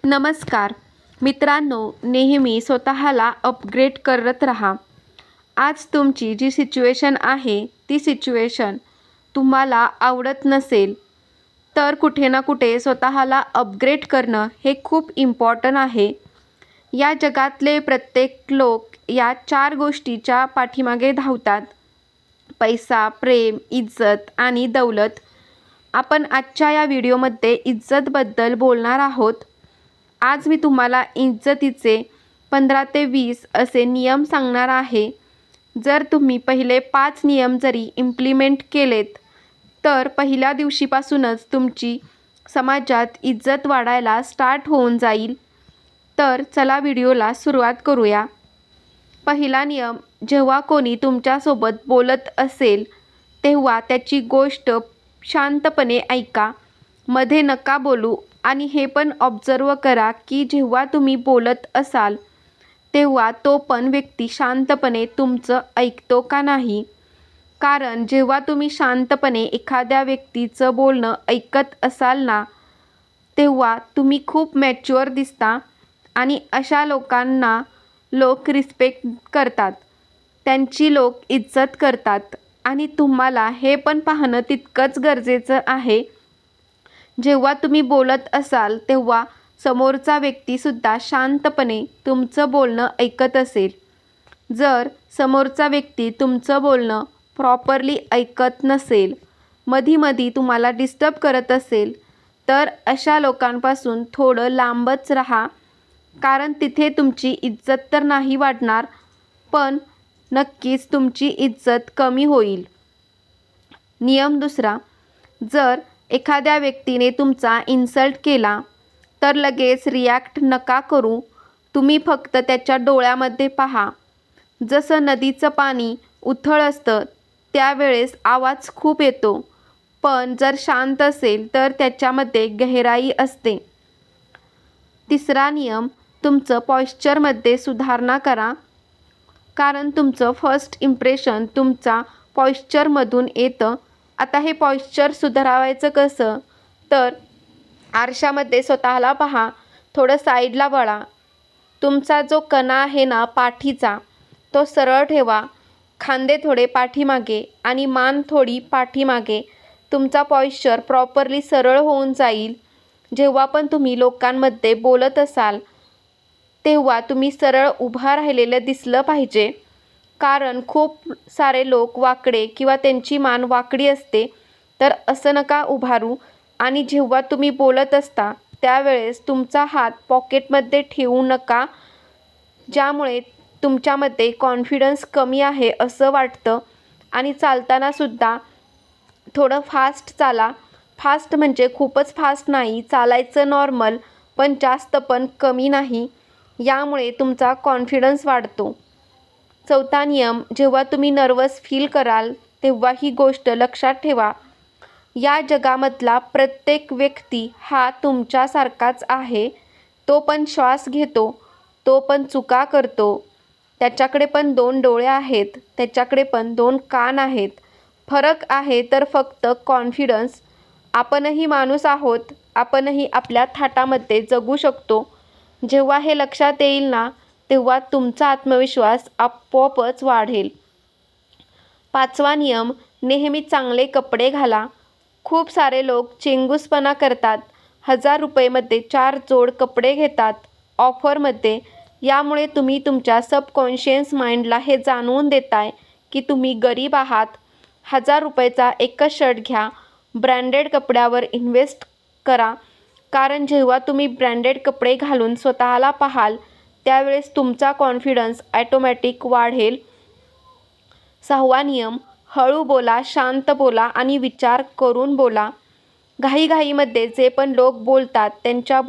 नमस्कार मित्रांनो, नेहमी स्वतःला अपग्रेड करत राहा. आज तुमची जी सिच्युएशन आहे ती सिच्युएशन तुम्हाला आवडत नसेल तर कुठे ना कुठे स्वतःला अपग्रेड करणं हे खूप इम्पॉर्टंट आहे. या जगातले प्रत्येक लोक या 4 गोष्टीच्या पाठीमागे धावतात: पैसा, प्रेम, इज्जत आणि दौलत. आपण आजच्या या व्हिडिओमध्ये इज्जतबद्दल बोलणार आहोत. आज मी तुम्हाला इज्जतीचे 15 ते 20 असे नियम सांगणार आहे. जर तुम्ही पहिले 5 नियम जरी इम्प्लिमेंट केलेत तर पहिल्या दिवशीपासूनच तुमची समाजात इज्जत वाढायला स्टार्ट होऊन जाईल. तर चला व्हिडिओला सुरुवात करूया. पहिला नियम: जेव्हा कोणी तुमच्यासोबत बोलत असेल तेव्हा त्याची गोष्ट शांतपणे ऐका, मध्ये नका बोलू. आणि हे पण ऑब्झर्व करा की जेव्हा तुम्ही बोलत असाल तेव्हा तो पण व्यक्ती शांतपणे तुमचं ऐकतो का नाही. कारण जेव्हा तुम्ही शांतपणे एखाद्या व्यक्तीचं बोलणं ऐकत असाल ना, तेव्हा तुम्ही खूप मॅच्युअर दिसता आणि अशा लोकांना लोक रिस्पेक्ट करतात, त्यांची लोक इज्जत करतात. आणि तुम्हाला हे पण पाहणं तितकंच गरजेचं आहे, जेव्हा तुम्ही बोलत असाल तेव्हा समोरचा व्यक्तीसुद्धा शांतपणे तुमचं बोलणं ऐकत असेल. जर समोरचा व्यक्ती तुमचं बोलणं प्रॉपरली ऐकत नसेल, मधी तुम्हाला डिस्टर्ब करत असेल, तर अशा लोकांपासून थोडं लांबच राहा. कारण तिथे तुमची इज्जत तर नाही वाढणार, पण नक्कीच तुमची इज्जत कमी होईल. नियम दुसरा: जर एखाद्या व्यक्तीने तुमचा इन्सल्ट केला तर लगेच रिॲक्ट नका करू. तुम्ही फक्त त्याच्या डोळ्यामध्ये पहा. जसं नदीचं पाणी उथळ असतं त्यावेळेस आवाज खूप येतो, पण जर शांत असेल तर त्याच्यामध्ये गहराई असते. तिसरा नियम: तुमचं पॉश्चरमध्ये सुधारणा करा. कारण तुमचं फर्स्ट इम्प्रेशन तुमचा पॉश्चरमधून येतं. आता हे पॉश्चर सुधारायचं कसं, तर आरशामध्ये स्वतःला पहा, थोडं साईडला वळा. तुमचा जो कणा आहे ना पाठीचा, तो सरळ ठेवा. खांदे थोडे पाठीमागे आणि मान थोडी पाठीमागे. तुमचा पॉश्चर प्रॉपरली सरळ होऊन जाईल. जेव्हा पण तुम्ही लोकांमध्ये बोलत असाल तेव्हा तुम्ही सरळ उभा राहिलेलं दिसलं पाहिजे. कारण खूप सारे लोक वाकडे किंवा त्यांची मान वाकडी असते, तर असं नका उभारू. आणि जेव्हा तुम्ही बोलत असता त्यावेळेस तुमचा हात पॉकेटमध्ये ठेवू नका, ज्यामुळे तुमच्यामध्ये कॉन्फिडन्स कमी आहे असं वाटतं. आणि चालतानासुद्धा थोडं फास्ट चाला. फास्ट म्हणजे खूपच फास्ट नाही, चालायचं नॉर्मल, पण जास्त पण कमी नाही. यामुळे तुमचा कॉन्फिडन्स वाढतो. चौथा नियम: जेव्हा तुम्ही नर्वस फील कराल तेव्हा ही गोष्ट लक्षात ठेवा, या जगामधला प्रत्येक व्यक्ती हा तुमच्यासारखाच आहे. तो पण श्वास घेतो, तो पण चुका करतो, त्याच्याकडे पण 2 डोळे आहेत, त्याच्याकडे पण 2 कान आहेत. फरक आहे तर फक्त कॉन्फिडन्स. आपणही माणूस आहोत, आपणही आपल्या थाटामध्ये जगू शकतो. जेव्हा हे लक्षात येईल ना, तेव्हा तुमचा आत्मविश्वास आपोआपच वाढेल. पाचवा नियम: नेहमी चांगले कपडे घाला. खूप सारे लोक चेंगूसपणा करतात. 1000 रुपयेमध्ये 4 जोड कपडे घेतात ऑफरमध्ये. यामुळे तुम्ही तुमच्या सबकॉन्शियस माइंडला हे जाणवून देताय की तुम्ही गरीब आहात. 1000 रुपयाचा एकच शर्ट घ्या. ब्रँडेड कपड्यावर इन्व्हेस्ट करा. कारण जेव्हा तुम्ही ब्रँडेड कपडे घालून स्वतःला पाहाल त्यावेळेस तुमचा कॉन्फिडन्स ॲटोमॅटिक वाढेल. 6वा नियम: हळू बोला, शांत बोला आणि विचार करून बोला. घाईघाईमध्ये जे पण लोक बोलतात त्यांच्या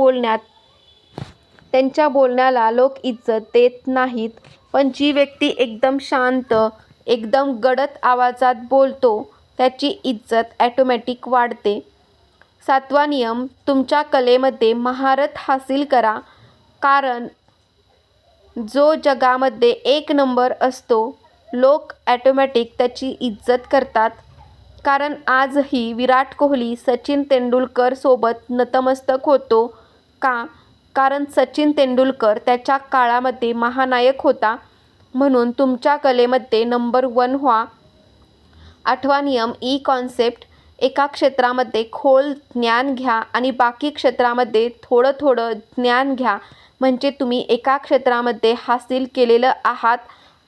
बोलण्याला लोक इज्जत देत नाहीत. पण जी व्यक्ती एकदम शांत, एकदम गडद आवाजात बोलतो त्याची इज्जत ॲटोमॅटिक वाढते. 7वा नियम: तुमच्या कलेमध्ये महारत हासिल करा. कारण जो जगामध्ये 1 नंबर असतो लोक ॲटोमॅटिक त्याची इज्जत करतात. कारण आजही विराट कोहली सचिन तेंडुलकर सोबत नतमस्तक होतो का? कारण सचिन तेंडुलकर त्याच्या काळामध्ये महानायक होता, म्हणून तुमच्या कलेमध्ये नंबर 1 व्हा. 8वा नियम ई कॉन्सेप्ट. एका क्षेत्रामध्ये खोल ज्ञान घ्या आणि बाकी क्षेत्रामध्ये थोडं थोडं ज्ञान घ्या, म्हणजे तुम्ही एका क्षेत्रामध्ये हासिल केलेलं आहात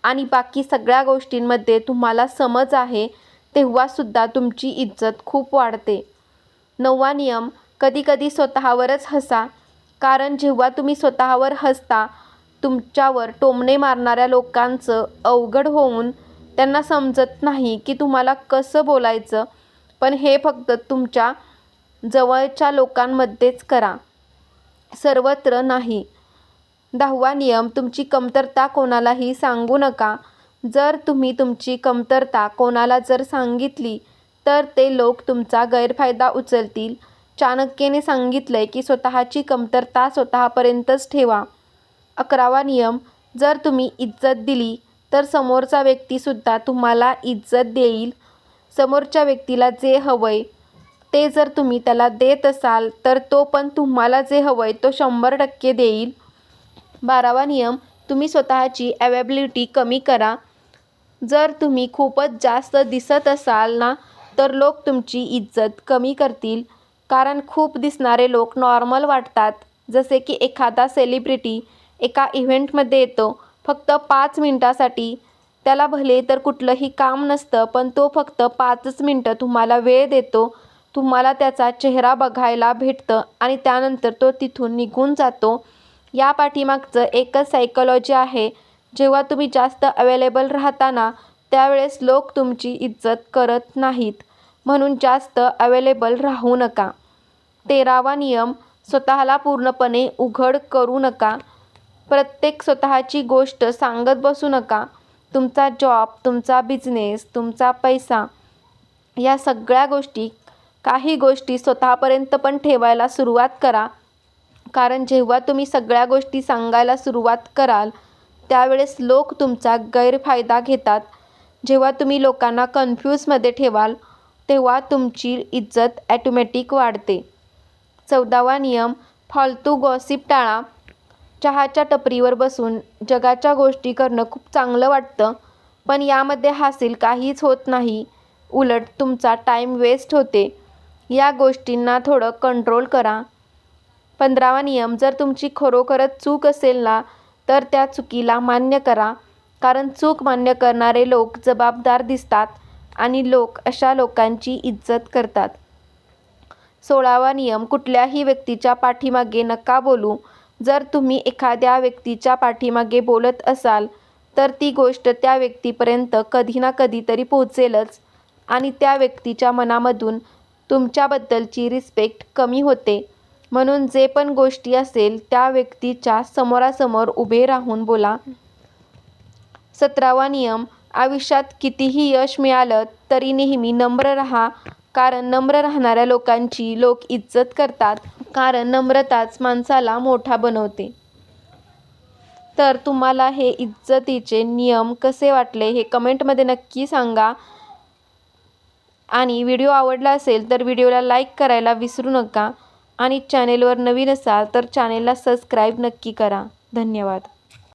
आणि बाकी सगळ्या गोष्टींमध्ये तुम्हाला समज आहे, तेव्हासुद्धा तुमची इज्जत खूप वाढते. 9वा नियम. कधीकधी स्वतःवरच हसा, कारण जेव्हा तुम्ही स्वतःवर हसता, तुमच्यावर टोमणे मारणाऱ्या लोकांचं अवघड होऊन त्यांना समजत नाही की तुम्हाला कसं बोलायचं, पण हे फक्त तुमच्या जवळच्या लोकांमध्येच करा, सर्वत्र नाही. 10वा नियम. तुमची कमतरता कोणालाही सांगू नका. जर तुम्ही तुमची कमतरता कोणाला जर सांगितली तर ते लोक तुमचा गैरफायदा उचलतील. चाणक्याने सांगितलंय की स्वतःची कमतरता स्वतःपर्यंतच ठेवा. 11वा नियम. जर तुम्ही इज्जत दिली तर समोरचा व्यक्तीसुद्धा तुम्हाला इज्जत देईल. समोरच्या व्यक्तीला जे हवंय ते जर तुम्ही त्याला देत असाल तर तो पण तुम्हाला जे हवंय तो 100% देईल. 12वा नियम. तुम्ही स्वतःची अवेबिलिटी कमी करा. जर तुम्ही खूपच जास्त दिसत असाल ना, तर लोक तुमची इज्जत कमी करतील, कारण खूप दिसणारे लोक नॉर्मल वाटतात. जसे की एखादा सेलिब्रिटी एका इव्हेंटमध्ये येतो फक्त 5 मिनिटासाठी. त्याला भले तर कुठलंही काम नसतं, पण तो फक्त 5च मिनिटं तुम्हाला वेळ देतो. तुम्हाला त्याचा चेहरा बघायला भेटतं आणि त्यानंतर तो तिथून निघून जातो. या पाठीमागचं एकच सायकॉलॉजी आहे. जेव्हा तुम्ही जास्त अवेलेबल राहता ना, त्यावेळेस लोक तुमची इज्जत करत नाहीत, म्हणून जास्त अवेलेबल राहू नका. 13वा नियम. स्वतःला पूर्णपणे उघड करू नका. प्रत्येक स्वतःची गोष्ट सांगत बसू नका. तुमचा जॉब, तुमचा बिझनेस, तुमचा पैसा, या सगळ्या गोष्टी, काही गोष्टी स्वतःपर्यंत पण ठेवायला सुरुवात करा, कारण जेव्हा तुम्ही सगळ्या गोष्टी सांगायला सुरुवात कराल त्यावेळेस लोक तुमचा गैरफायदा घेतात. जेव्हा तुम्ही लोकांना कन्फ्यूजमध्ये ठेवाल तेव्हा तुमची इज्जत ॲटोमॅटिक वाढते. 14वा नियम. फालतू गॉसिप टाळा. चहाच्या टपरीवर बसून जगाच्या गोष्टी करणं खूप चांगलं वाटतं, पण यामध्ये हासिल काहीच होत नाही, उलट तुमचा टाईम वेस्ट होते. या गोष्टींना थोडं कंट्रोल करा. 15वा नियम. जर तुमची खरोखरच चूक असेल ना, तर त्या चुकीला मान्य करा, कारण चूक मान्य करणारे लोक जबाबदार दिसतात आणि लोक अशा लोकांची इज्जत करतात. 16वा नियम. कुठल्याही व्यक्तीच्या पाठीमागे नका बोलू. जर तुम्ही एखाद्या व्यक्तीच्या पाठीमागे बोलत असाल तर ती गोष्ट त्या व्यक्तीपर्यंत कधी ना कधीतरी पोहोचेलच आणि त्या व्यक्तीच्या मनामधून तुमच्याबद्दलची रिस्पेक्ट कमी होते. म्हणून जे पण गोष्टी असेल त्या व्यक्तीच्या समोरासमोर उभे राहून बोला. 17वा नियम. आयुष्यात कितीही यश मिळालं तरी नेहमी नम्र राहा, कारण नम्र राहणाऱ्या लोकांची लोक इज्जत करतात, कारण नम्रताच माणसाला मोठा बनवते. तर तुम्हाला हे इज्जतीचे नियम कसे वाटले हे कमेंटमध्ये नक्की सांगा आणि व्हिडिओ आवडला असेल तर व्हिडिओला लाईक करायला विसरू नका आणि चॅनेलवर नवीन असाल तर चॅनेलला सबस्क्राईब नक्की करा. धन्यवाद.